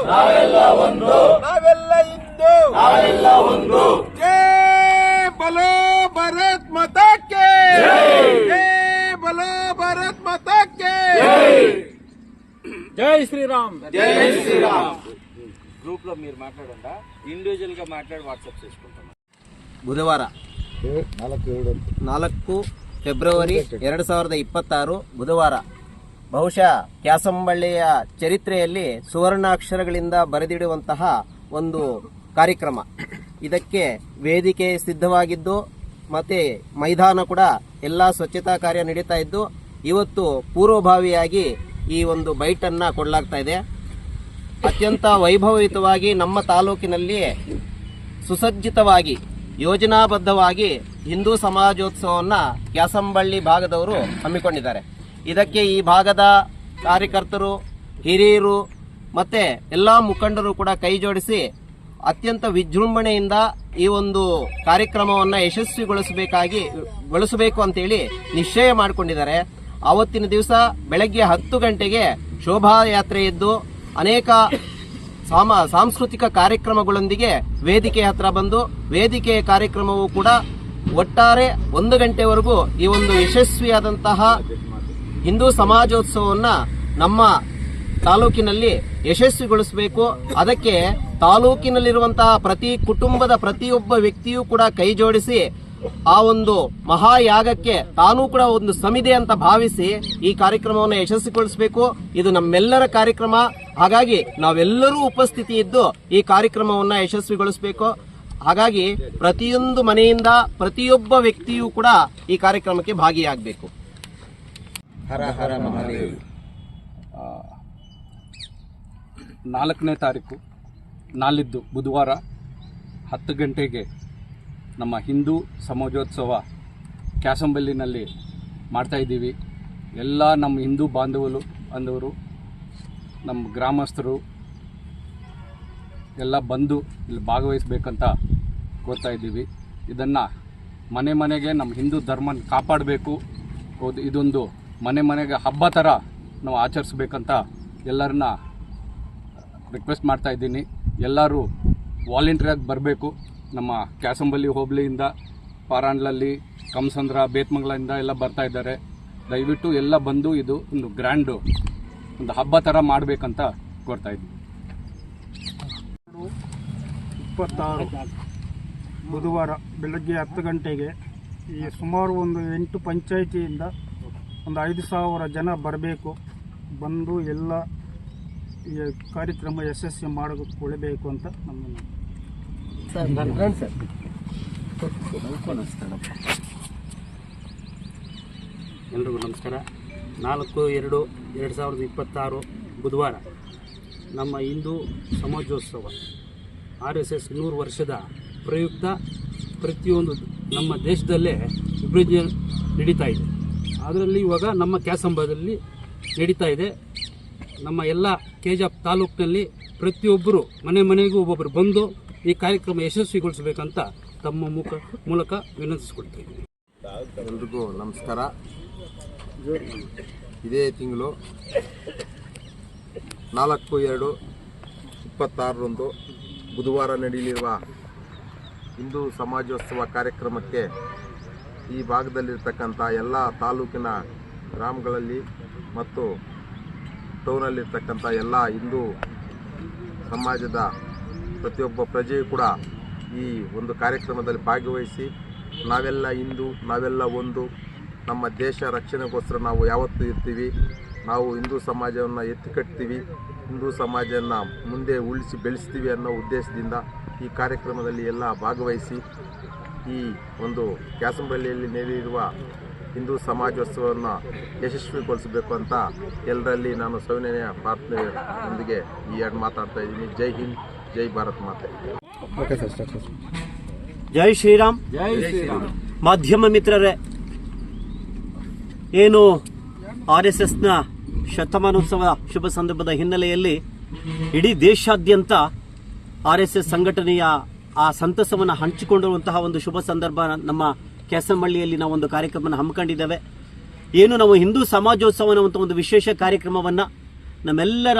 ನಾವೆಲ್ಲ ಹಿಂದೂ, ಜೈ ಬಲೋ ಭಾರತ್ ಮಾತಾ ಕೆ, ಜೈ ಬಲೋ ಭಾರತ್ ಮಾತಾ ಕೆ, జై శ్రీరామ్. జై శ్రీరామ్. గ్రూప్ లో మీరు మాట్లాడండి, ఇండివిజువల్ గా మాట్లాడి వాట్సాప్ చేసుకుంటాం. ಬುಧವಾರ 4 ಫೆಬ್ರವರಿ 2026 ಬುಧವಾರ ಬಹುಶಃ ಕ್ಯಾಸಂಬಳ್ಳಿಯ ಚರಿತ್ರೆಯಲ್ಲಿ ಸುವರ್ಣಾಕ್ಷರಗಳಿಂದ ಬರೆದಿಡುವಂತಹ ಒಂದು ಕಾರ್ಯಕ್ರಮ. ಇದಕ್ಕೆ ವೇದಿಕೆ ಸಿದ್ಧವಾಗಿದ್ದು ಮತ್ತೆ ಮೈದಾನ ಕೂಡ ಎಲ್ಲ ಸ್ವಚ್ಛತಾ ಕಾರ್ಯ ನಡೀತಾ ಇದ್ದು ಇವತ್ತು ಪೂರ್ವಭಾವಿಯಾಗಿ ಈ ಒಂದು ಬೈಟನ್ನ ಕೊಡಲಾಗ್ತಾ ಇದೆ. ಅತ್ಯಂತ ವೈಭವಯುತವಾಗಿ ನಮ್ಮ ತಾಲೂಕಿನಲ್ಲಿ ಸುಸಜ್ಜಿತವಾಗಿ ಯೋಜನಾಬದ್ಧವಾಗಿ ಹಿಂದೂ ಸಮಾಜೋತ್ಸವವನ್ನು ಕ್ಯಾಸಂಬಳ್ಳಿ ಭಾಗದವರು ಹಮ್ಮಿಕೊಂಡಿದ್ದಾರೆ. ಇದಕ್ಕೆ ಈ ಭಾಗದ ಕಾರ್ಯಕರ್ತರು, ಹಿರಿಯರು ಮತ್ತೆ ಎಲ್ಲ ಮುಖಂಡರು ಕೂಡ ಕೈ ಜೋಡಿಸಿ ಅತ್ಯಂತ ವಿಜೃಂಭಣೆಯಿಂದ ಈ ಒಂದು ಕಾರ್ಯಕ್ರಮವನ್ನು ಯಶಸ್ವಿಗೊಳಿಸಬೇಕು ಅಂತೇಳಿ ನಿಶ್ಚಯ ಮಾಡಿಕೊಂಡಿದ್ದಾರೆ. ಆವತ್ತಿನ ದಿವಸ ಬೆಳಗ್ಗೆ 10 ಗಂಟೆಗೆ ಶೋಭಾಯಾತ್ರೆ ಇದ್ದು ಅನೇಕ ಸಾಂಸ್ಕೃತಿಕ ಕಾರ್ಯಕ್ರಮಗಳೊಂದಿಗೆ ವೇದಿಕೆ ಹತ್ರ ಬಂದು ವೇದಿಕೆಯ ಕಾರ್ಯಕ್ರಮವು ಕೂಡ ಒಟ್ಟಾರೆ 1 ಗಂಟೆವರೆಗೂ ಈ ಒಂದು ಯಶಸ್ವಿಯಾದಂತಹ ಹಿಂದೂ ಸಮಾಜೋತ್ಸವವನ್ನು ನಮ್ಮ ತಾಲೂಕಿನಲ್ಲಿ ಯಶಸ್ವಿಗೊಳಿಸಬೇಕು. ಅದಕ್ಕೆ ತಾಲೂಕಿನಲ್ಲಿರುವಂತಹ ಪ್ರತಿ ಕುಟುಂಬದ ಪ್ರತಿಯೊಬ್ಬ ವ್ಯಕ್ತಿಯೂ ಕೂಡ ಕೈ ಜೋಡಿಸಿ ಆ ಒಂದು ಮಹಾಯಾಗಕ್ಕೆ ತಾನೂ ಕೂಡ ಒಂದು ಸಮಿತಿ ಅಂತ ಭಾವಿಸಿ ಈ ಕಾರ್ಯಕ್ರಮವನ್ನು ಯಶಸ್ವಿಗೊಳಿಸಬೇಕು. ಇದು ನಮ್ಮೆಲ್ಲರ ಕಾರ್ಯಕ್ರಮ. ಹಾಗಾಗಿ ನಾವೆಲ್ಲರೂ ಉಪಸ್ಥಿತಿ ಇದ್ದು ಈ ಕಾರ್ಯಕ್ರಮವನ್ನು ಯಶಸ್ವಿಗೊಳಿಸಬೇಕು. ಹಾಗಾಗಿ ಪ್ರತಿಯೊಂದು ಮನೆಯಿಂದ ಪ್ರತಿಯೊಬ್ಬ ವ್ಯಕ್ತಿಯೂ ಕೂಡ ಈ ಕಾರ್ಯಕ್ರಮಕ್ಕೆ ಭಾಗಿಯಾಗಬೇಕು. ಹರ ಹರ ಮಹಾದೇವ್. 4ನೇ ತಾರೀಕು ನಾಳಿದ್ದು ಬುಧವಾರ 10 ಗಂಟೆಗೆ ನಮ್ಮ ಹಿಂದೂ ಸಮಾಜೋತ್ಸವ ಕ್ಯಾಸಂಬಳ್ಳಿನಲ್ಲಿ ಮಾಡ್ತಾಯಿದ್ದೀವಿ. ಎಲ್ಲ ನಮ್ಮ ಹಿಂದೂ ಬಾಂಧವರು ನಮ್ಮ ಗ್ರಾಮಸ್ಥರು ಎಲ್ಲ ಬಂದು ಇಲ್ಲಿ ಭಾಗವಹಿಸಬೇಕಂತ ಕೋರ್ತಾ ಇದ್ದೀವಿ. ಇದನ್ನು ಮನೆ ಮನೆಗೆ ನಮ್ಮ ಹಿಂದೂ ಧರ್ಮನ ಕಾಪಾಡಬೇಕು. ಇದೊಂದು ಮನೆ ಮನೆಗೆ ಹಬ್ಬ ಥರ ನಾವು ಆಚರಿಸ್ಬೇಕಂತ ಎಲ್ಲರನ್ನ ರಿಕ್ವೆಸ್ಟ್ ಮಾಡ್ತಾ ಇದ್ದೀನಿ. ಎಲ್ಲರೂ ವಾಲಂಟಿಯರಾಗಿ ಬರಬೇಕು. ನಮ್ಮ ಕ್ಯಾಸಂಬಳ್ಳಿ ಹೋಬಳಿಯಿಂದ, ಪಾರಾಂಡ್ಲಲ್ಲಿ, ಕಮಸಂದ್ರ, ಬೇತ್ಮಂಗಲಿಂದ ಎಲ್ಲ ಬರ್ತಾ ಇದ್ದಾರೆ. ದಯವಿಟ್ಟು ಎಲ್ಲ ಬಂದು ಇದು ಒಂದು ಗ್ರ್ಯಾಂಡು ಒಂದು ಹಬ್ಬ ಥರ ಮಾಡಬೇಕಂತ ಕೋರ್ತಾ ಇದ್ದೀನಿ. 26 ಬುಧವಾರ ಬೆಳಗ್ಗೆ 10 ಗಂಟೆಗೆ ಈ ಸುಮಾರು ಒಂದು 8 ಪಂಚಾಯಿತಿಯಿಂದ ಒಂದು 5,000 ಜನ ಬರಬೇಕು. ಬಂದು ಎಲ್ಲ ಈ ಕಾರ್ಯಕ್ರಮ ಯಶಸ್ವಿ ಮಾಡಿಕೊಳ್ಳಬೇಕು ಅಂತ ನಮ್ಮ ಎಲ್ರಿಗೂ ನಮಸ್ಕಾರ. 4/2/2026 ಬುಧವಾರ ನಮ್ಮ ಹಿಂದೂ ಸಮಾಜೋತ್ಸವ RSS 100 ವರ್ಷದ ಪ್ರಯುಕ್ತ ಪ್ರತಿಯೊಂದು ನಮ್ಮ ದೇಶದಲ್ಲೇ ವಿಭಜನೆ ನಡೀತಾ ಇದೆ. ಅದರಲ್ಲಿ ಇವಾಗ ನಮ್ಮ ಕ್ಯಾಸಂಬದಲ್ಲಿ ನಡೀತಾ ಇದೆ. ನಮ್ಮ ಎಲ್ಲ ಕೆಜಾಪ್ ತಾಲೂಕಿನಲ್ಲಿ ಪ್ರತಿಯೊಬ್ಬರು ಮನೆ ಮನೆಗೂ ಒಬ್ಬೊಬ್ಬರು ಬಂದು ಈ ಕಾರ್ಯಕ್ರಮ ಯಶಸ್ವಿಗೊಳಿಸಬೇಕಂತ ತಮ್ಮ ಮೂಲಕ ವಿನಂತಿಸಿಕೊಳ್ತೀವಿ. ಎಲ್ರಿಗೂ ನಮಸ್ಕಾರ. ಇದೇ ತಿಂಗಳು 4/2/26 ಬುಧವಾರ ನಡೆಯಲಿರುವ ಹಿಂದೂ ಸಮಾಜೋತ್ಸವ ಕಾರ್ಯಕ್ರಮಕ್ಕೆ ಈ ಭಾಗದಲ್ಲಿರ್ತಕ್ಕಂಥ ಎಲ್ಲ ತಾಲೂಕಿನ ಗ್ರಾಮಗಳಲ್ಲಿ ಮತ್ತು ಟೌನಲ್ಲಿರ್ತಕ್ಕಂಥ ಎಲ್ಲ ಹಿಂದೂ ಸಮಾಜದ ಪ್ರತಿಯೊಬ್ಬ ಪ್ರಜೆಯೂ ಕೂಡ ಈ ಒಂದು ಕಾರ್ಯಕ್ರಮದಲ್ಲಿ ಭಾಗವಹಿಸಿ ನಾವೆಲ್ಲ ಹಿಂದೂ, ನಾವೆಲ್ಲ ಒಂದು, ನಮ್ಮ ದೇಶ ರಕ್ಷಣೆಗೋಸ್ಕರ ನಾವು ಯಾವತ್ತೂ ಇರ್ತೀವಿ, ನಾವು ಹಿಂದೂ ಸಮಾಜವನ್ನು ಎತ್ತಿಕಟ್ತೀವಿ, ಹಿಂದೂ ಸಮಾಜವನ್ನು ಮುಂದೆ ಉಳಿಸಿ ಬೆಳೆಸ್ತೀವಿ ಅನ್ನೋ ಉದ್ದೇಶದಿಂದ ಈ ಕಾರ್ಯಕ್ರಮದಲ್ಲಿ ಎಲ್ಲ ಭಾಗವಹಿಸಿ ಈ ಒಂದು ಕ್ಯಾಸಂಬಳ್ಳಿಯಲ್ಲಿ ನಡೆಯುವ ಹಿಂದೂ ಸಮಾಜೋತ್ಸವವನ್ನು ಯಶಸ್ವಿಗೊಳಿಸಬೇಕು ಅಂತ ಎಲ್ಲರಲ್ಲಿ ನಾನು ಸವಿನಯ ಪ್ರಾರ್ಥನೆಯೊಂದಿಗೆ ಈ ಎರಡು ಮಾತಾಡ್ತಾ ಇದ್ದೀನಿ. ಜೈ ಹಿಂದ್, ಜೈ ಭಾರತ್ ಮಾತೆ. ಜೈ ಶ್ರೀರಾಮ್. ಮಾಧ್ಯಮ ಮಿತ್ರರೇ, ಏನು RSSನ ಶತಮಾನೋತ್ಸವ ಶುಭ ಸಂದರ್ಭದ ಹಿನ್ನೆಲೆಯಲ್ಲಿ ಇಡೀ ದೇಶಾದ್ಯಂತ RSS ಸಂಘಟನೆಯ ಆ ಸಂತಸವನ್ನು ಹಂಚಿಕೊಂಡಿರುವಂತಹ ಒಂದು ಶುಭ ಸಂದರ್ಭ ನಮ್ಮ ಕ್ಯಾಸಂಬಳ್ಳಿಯಲ್ಲಿ ನಾವು ಒಂದು ಕಾರ್ಯಕ್ರಮವನ್ನು ಹಮ್ಮಿಕೊಂಡಿದ್ದೇವೆ. ಏನು ನಾವು ಹಿಂದೂ ಸಮಾಜೋತ್ಸವ ಅನ್ನುವಂಥ ಒಂದು ವಿಶೇಷ ಕಾರ್ಯಕ್ರಮವನ್ನು ನಮ್ಮೆಲ್ಲರ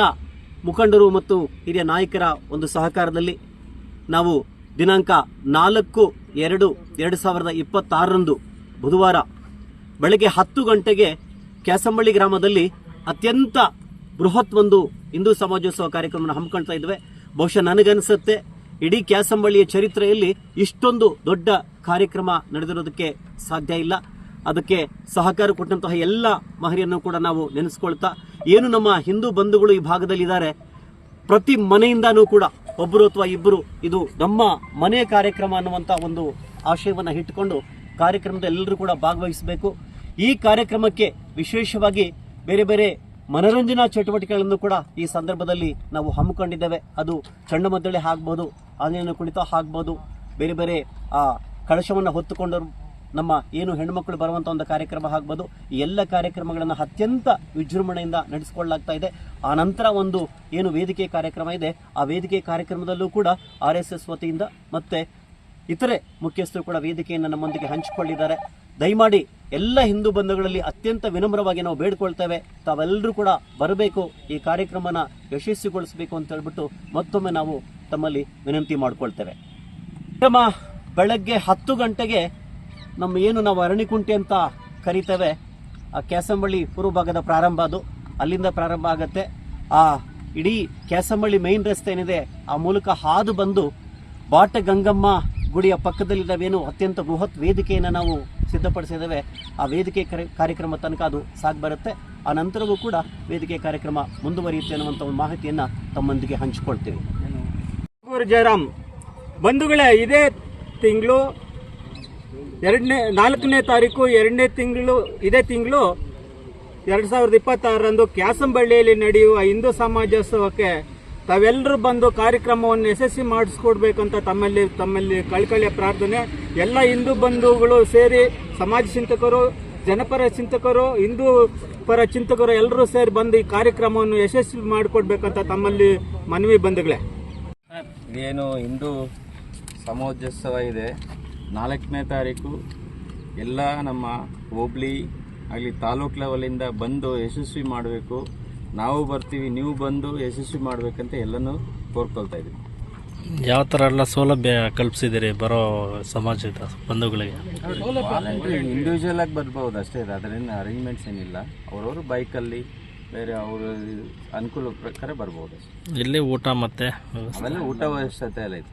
ಮುಖಂಡರು ಮತ್ತು ಹಿರಿಯ ನಾಯಕರ ಒಂದು ಸಹಕಾರದಲ್ಲಿ ನಾವು ದಿನಾಂಕ 4/2/2026 ಬುಧವಾರ ಬೆಳಗ್ಗೆ 10 ಗಂಟೆಗೆ ಕ್ಯಾಸಂಬಳ್ಳಿ ಗ್ರಾಮದಲ್ಲಿ ಅತ್ಯಂತ ಬೃಹತ್ ಒಂದು ಹಿಂದೂ ಸಮಾಜೋತ್ಸವ ಕಾರ್ಯಕ್ರಮವನ್ನು ಹಮ್ಮಿಕೊಳ್ತಾ ಇದ್ದೇವೆ. ಬಹುಶಃ ನನಗನ್ಸುತ್ತೆ ಇಡೀ ಕ್ಯಾಸಂಬಳ್ಳಿಯ ಚರಿತ್ರೆಯಲ್ಲಿ ಇಷ್ಟೊಂದು ದೊಡ್ಡ ಕಾರ್ಯಕ್ರಮ ನಡೆದಿರೋದಕ್ಕೆ ಸಾಧ್ಯ ಇಲ್ಲ. ಅದಕ್ಕೆ ಸಹಕಾರ ಕೊಟ್ಟಂತಹ ಎಲ್ಲ ಮಹಿಳೆಯರನ್ನು ಕೂಡ ನಾವು ನೆನೆಸ್ಕೊಳ್ತಾ, ಏನು ನಮ್ಮ ಹಿಂದೂ ಬಂಧುಗಳು ಈ ಭಾಗದಲ್ಲಿ ಇದ್ದಾರೆ, ಪ್ರತಿ ಮನೆಯಿಂದಾನೂ ಕೂಡ ಒಬ್ಬರು ಅಥವಾ ಇಬ್ಬರು ಇದು ನಮ್ಮ ಮನೆಯ ಕಾರ್ಯಕ್ರಮ ಅನ್ನುವಂಥ ಒಂದು ಆಶಯವನ್ನು ಇಟ್ಟುಕೊಂಡು ಕಾರ್ಯಕ್ರಮದಲ್ಲಿ ಎಲ್ಲರೂ ಕೂಡ ಭಾಗವಹಿಸಬೇಕು. ಈ ಕಾರ್ಯಕ್ರಮಕ್ಕೆ ವಿಶೇಷವಾಗಿ ಬೇರೆ ಬೇರೆ ಮನರಂಜನಾ ಚಟುವಟಿಕೆಗಳನ್ನು ಕೂಡ ಈ ಸಂದರ್ಭದಲ್ಲಿ ನಾವು ಹಮ್ಮಿಕೊಂಡಿದ್ದೇವೆ. ಅದು ಚಂಡಮದ್ದಳೆ ಆಗ್ಬೋದು, ಆಂಜನೇಯನ ಕುಣಿತ ಆಗ್ಬೋದು, ಬೇರೆ ಬೇರೆ ಕಳಶವನ್ನು ಹೊತ್ತುಕೊಂಡು ನಮ್ಮ ಏನು ಹೆಣ್ಣುಮಕ್ಕಳು ಬರುವಂಥ ಒಂದು ಕಾರ್ಯಕ್ರಮ ಆಗ್ಬೋದು. ಈ ಎಲ್ಲ ಕಾರ್ಯಕ್ರಮಗಳನ್ನು ಅತ್ಯಂತ ವಿಜೃಂಭಣೆಯಿಂದ ನಡೆಸಿಕೊಳ್ಳಲಾಗ್ತಾ ಇದೆ. ಆ ನಂತರ ಒಂದು ಏನು ವೇದಿಕೆ ಕಾರ್ಯಕ್ರಮ ಇದೆ, ಆ ವೇದಿಕೆ ಕಾರ್ಯಕ್ರಮದಲ್ಲೂ ಕೂಡ RSS ವತಿಯಿಂದ ಮತ್ತೆ ಇತರೆ ಮುಖ್ಯಸ್ಥರು ಕೂಡ ವೇದಿಕೆಯನ್ನು ನಮ್ಮೊಂದಿಗೆ ಹಂಚಿಕೊಂಡಿದ್ದಾರೆ. ದಯಮಾಡಿ ಎಲ್ಲ ಹಿಂದೂ ಬಂಧುಗಳಲ್ಲಿ ಅತ್ಯಂತ ವಿನಮ್ರವಾಗಿ ನಾವು ಬೇಡ್ಕೊಳ್ತೇವೆ, ತಾವೆಲ್ಲರೂ ಕೂಡ ಬರಬೇಕು, ಈ ಕಾರ್ಯಕ್ರಮನ ಯಶಸ್ವಿಗೊಳಿಸಬೇಕು ಅಂತ ಹೇಳ್ಬಿಟ್ಟು ಮತ್ತೊಮ್ಮೆ ನಾವು ತಮ್ಮಲ್ಲಿ ವಿನಂತಿ ಮಾಡಿಕೊಳ್ತೇವೆ. ಬೆಳಗ್ಗೆ 10 ಗಂಟೆಗೆ ನಾವು ಅರಣಿಕುಂಟೆ ಅಂತ ಕರಿತೇವೆ, ಆ ಕ್ಯಾಸಂಬಳ್ಳಿ ಪೂರ್ವ ಭಾಗದ ಪ್ರಾರಂಭ, ಅದು ಅಲ್ಲಿಂದ ಪ್ರಾರಂಭ ಆಗುತ್ತೆ. ಆ ಇಡೀ ಕ್ಯಾಸಂಬಳ್ಳಿ ಮೇನ್ ರಸ್ತೆ ಏನಿದೆ ಆ ಮೂಲಕ ಹಾದು ಬಂದು ಬಾಟ ಗಂಗಮ್ಮ ಗುಡಿಯ ಪಕ್ಕದಲ್ಲಿದ್ದಾವೇನು ಅತ್ಯಂತ ಬೃಹತ್ ವೇದಿಕೆಯನ್ನು ನಾವು ಸಿದ್ಧಪಡಿಸಿದ್ದೇವೆ. ಆ ವೇದಿಕೆ ಕಾರ್ಯಕ್ರಮ ತನಕ ಅದು ಸಾಗಿ ಬರುತ್ತೆ. ಆ ನಂತರವೂ ಕೂಡ ವೇದಿಕೆ ಕಾರ್ಯಕ್ರಮ ಮುಂದುವರಿಯುತ್ತೆ ಅನ್ನುವಂಥ ಒಂದು ಮಾಹಿತಿಯನ್ನು ತಮ್ಮೊಂದಿಗೆ ಹಂಚಿಕೊಳ್ತೀವಿ. ಜಯರಾಮ್ ಬಂಧುಗಳೇ, ಇದೇ ತಿಂಗಳು 4ನೇ ತಾರೀಕು 2ನೇ ತಿಂಗಳು ಇದೇ ತಿಂಗಳು 2026ರಂದು ಕ್ಯಾಸಂಬಳ್ಳಿಯಲ್ಲಿ ನಡೆಯುವ ಹಿಂದೂ ಸಮಾಜೋತ್ಸವಕ್ಕೆ ತಾವೆಲ್ಲರೂ ಬಂದು ಕಾರ್ಯಕ್ರಮವನ್ನು ಯಶಸ್ವಿ ಮಾಡಿಸ್ಕೊಡ್ಬೇಕಂತ ತಮ್ಮಲ್ಲಿ ಕಳಕಳಿಯ ಪ್ರಾರ್ಥನೆ. ಎಲ್ಲ ಹಿಂದೂ ಬಂಧುಗಳು ಸೇರಿ ಸಮಾಜ ಚಿಂತಕರು, ಜನಪರ ಚಿಂತಕರು, ಹಿಂದೂ ಪರ ಚಿಂತಕರು ಎಲ್ಲರೂ ಸೇರಿ ಬಂದು ಈ ಕಾರ್ಯಕ್ರಮವನ್ನು ಯಶಸ್ವಿ ಮಾಡಿಕೊಡ್ಬೇಕಂತ ತಮ್ಮಲ್ಲಿ ಮನವಿ ಬಂಧುಗಳೇ. ಇದೇನು ಹಿಂದೂ ಸಮಾಜೋತ್ಸವ ಇದೆ, 4ನೇ ತಾರೀಕು ಎಲ್ಲ ನಮ್ಮ ಹೋಬಳಿ ಆಗಲಿ ತಾಲೂಕು ಲೆವೆಲಿಂದ ಬಂದು ಯಶಸ್ವಿ ಮಾಡಬೇಕು. ನಾವು ಬರ್ತೀವಿ, ನೀವು ಬಂದು ಯಶಸ್ವಿ ಮಾಡಬೇಕಂತ ಎಲ್ಲನೂ ಕೋರ್ಕೊಳ್ತಾ ಇದ್ದೀವಿ. ಯಾವ ಥರ ಎಲ್ಲ ಸೌಲಭ್ಯ ಕಲ್ಪಿಸಿದ್ದೀರಿ ಬರೋ ಸಮಾಜದ ಬಂಧುಗಳಿಗೆ? ಇಂಡಿವಿಜುವಲ್ ಆಗಿ ಬರ್ಬೋದು ಅಷ್ಟೇ, ಅದರಿಂದ ಅರೇಂಜ್ಮೆಂಟ್ಸ್ ಏನಿಲ್ಲ. ಅವರವರು ಬೈಕಲ್ಲಿ ಬೇರೆ ಅವರ ಅನುಕೂಲ ಪ್ರಕಾರ ಬರ್ಬೋದು. ಇಲ್ಲಿ ಊಟ ಮತ್ತೆ ಅವೆಲ್ಲ ಊಟ ವ್ಯವಸ್ಥೆ ಎಲ್ಲ ಇದೆ.